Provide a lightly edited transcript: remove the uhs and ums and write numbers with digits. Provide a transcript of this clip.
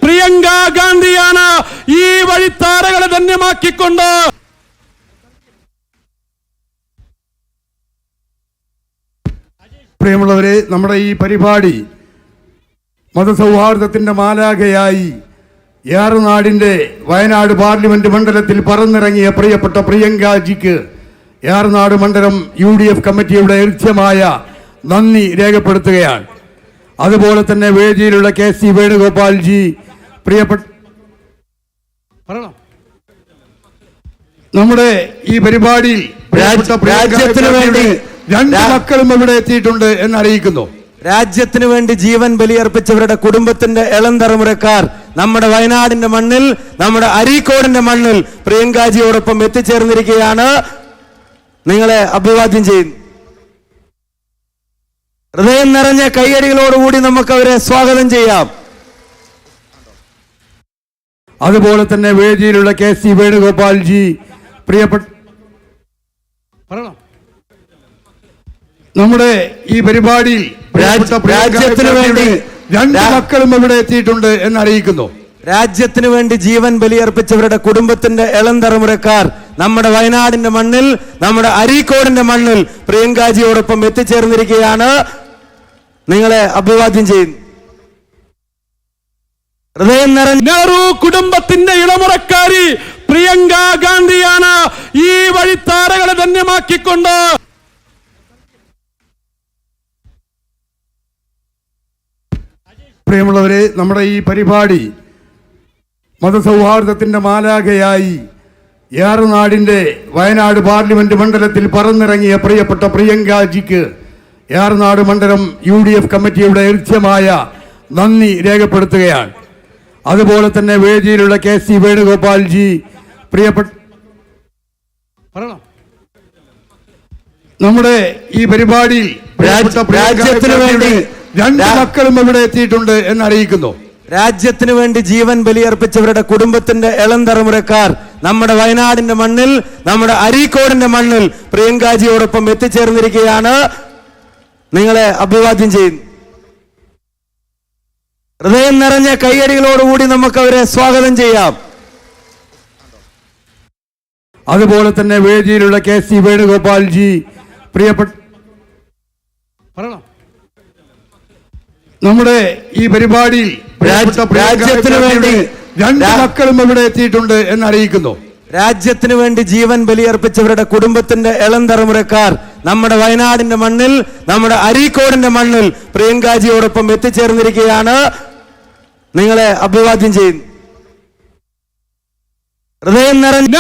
പ്രിയങ്ക ഗാന്ധിയാണ് ഈ വഴിത്താരകളെ ധന്യമാക്കിക്കൊണ്ട് പ്രിയമുള്ളവരെ, നമ്മുടെ ഈ പരിപാടി മതസൗഹാർദ്ദത്തിന്റെ മാലാഖയായി ഏറനാടിന്റെ വയനാട് പാർലമെന്റ് മണ്ഡലത്തിൽ പറന്നിറങ്ങിയ പ്രിയപ്പെട്ട പ്രിയങ്കാജിക്ക് ഏറനാട് മണ്ഡലം UDF കമ്മിറ്റിയുടെ ഹൃദ്യമായ നന്ദി രേഖപ്പെടുത്തുകയാണ്. അതുപോലെ തന്നെ വേദിയിലുള്ള KC വേണുഗോപാൽജി, പ്രിയപ്പെട്ട നമ്മുടെ ഈ പരിപാടിയിൽ രാജ്യത്തിന് വേണ്ടി രണ്ട് മക്കളും ഇവിടെ എത്തിയിട്ടുണ്ട് എന്നറിയിക്കുന്നു. രാജ്യത്തിന് വേണ്ടി ജീവൻ ബലിയർപ്പിച്ചവരുടെ കുടുംബത്തിന്റെ ഇളം തലമുറക്കാർ നമ്മുടെ വയനാടിന്റെ മണ്ണിൽ, നമ്മുടെ അരീക്കോടിന്റെ മണ്ണിൽ പ്രിയങ്കാജിയോടൊപ്പം എത്തിച്ചേർന്നിരിക്കുകയാണ്. നിങ്ങളെ അഭിവാദ്യം ചെയ്യുന്നു. ഹൃദയം നിറഞ്ഞ കൈയടികളോടുകൂടി നമുക്ക് അവരെ സ്വാഗതം ചെയ്യാം. അതുപോലെ തന്നെ വേദിയിലുള്ള KC വേണുഗോപാൽജി, പ്രിയപ്പെട്ട നമ്മുടെ ഈ പരിപാടിയിൽ രാജ്യത്തിന് വേണ്ടി രണ്ട് മക്കളും ഇവിടെ എത്തിയിട്ടുണ്ട് എന്നറിയിക്കുന്നു. രാജ്യത്തിന് വേണ്ടി ജീവൻ ബലിയർപ്പിച്ചവരുടെ കുടുംബത്തിന്റെ ഇളം തലമുറക്കാർ നമ്മുടെ വയനാടിന്റെ മണ്ണിൽ, നമ്മുടെ അരീക്കോടിന്റെ മണ്ണിൽ പ്രിയങ്കാജിയോടൊപ്പം എത്തിച്ചേർന്നിരിക്കുകയാണ്. നിങ്ങളെ അഭിവാദ്യം ചെയ്യുന്നു. ഹൃദയം നിറഞ്ഞ നെഹ്റു കുടുംബത്തിന്റെ ഇളമുറക്കാരി പ്രിയങ്ക ഗാന്ധിയാണ് ഈ വഴിത്താരകളെ ധന്യമാക്കിക്കൊണ്ട് പ്രിയമുള്ളവരെ, നമ്മുടെ ഈ പരിപാടി മതസൗഹാർദ്ദത്തിന്റെ മാലാഖയായി ഏറനാടിന്റെ വയനാട് പാർലമെന്റ് മണ്ഡലത്തിൽ പറന്നിറങ്ങിയ പ്രിയപ്പെട്ട പ്രിയങ്കാജിക്ക് ഏറനാട് മണ്ഡലം UDF കമ്മിറ്റിയുടെ ഹൃദ്യമായ നന്ദി രേഖപ്പെടുത്തുകയാണ്. അതുപോലെ തന്നെ വേദിയിലുള്ള KC വേണുഗോപാൽജി, പ്രിയപ്പെട്ട നമ്മുടെ ഈ പരിപാടിയിൽ രാജ്യത്തിന് വേണ്ടി രണ്ട് മക്കളും ഇവിടെ എത്തിയിട്ടുണ്ട് എന്നറിയിക്കുന്നു. രാജ്യത്തിന് വേണ്ടി ജീവൻ ബലിയർപ്പിച്ചവരുടെ കുടുംബത്തിന്റെ ഇളം തലമുറക്കാർ നമ്മുടെ വയനാടിന്റെ മണ്ണിൽ, നമ്മുടെ അരീക്കോടിന്റെ മണ്ണിൽ പ്രിയങ്കാജിയോടൊപ്പം എത്തിച്ചേർന്നിരിക്കുകയാണ്. നിങ്ങളെ അഭിവാദ്യം ചെയ്യുന്നു. ഹൃദയം നിറഞ്ഞ കൈയടികളോടുകൂടി നമുക്ക് അവരെ സ്വാഗതം ചെയ്യാം. അതുപോലെ തന്നെ വേദിയിലുള്ള KC വേണുഗോപാൽജി, പ്രിയപ്പെട്ട നമ്മുടെ ഈ പരിപാടിയിൽ രാജ്യത്തിന് വേണ്ടി രണ്ട് മക്കളും ഇവിടെ എത്തിയിട്ടുണ്ട് എന്നറിയിക്കുന്നു. രാജ്യത്തിന് വേണ്ടി ജീവൻ ബലിയർപ്പിച്ചവരുടെ കുടുംബത്തിന്റെ ഇളം തലമുറക്കാർ നമ്മുടെ വയനാടിന്റെ മണ്ണിൽ, നമ്മുടെ അരീക്കോടിന്റെ മണ്ണിൽ പ്രിയങ്കാജിയോടൊപ്പം എത്തിച്ചേർന്നിരിക്കുകയാണ്. നിങ്ങളെ അഭിവാദ്യം ചെയ്യുന്നു. ഹൃദയം നിറഞ്ഞ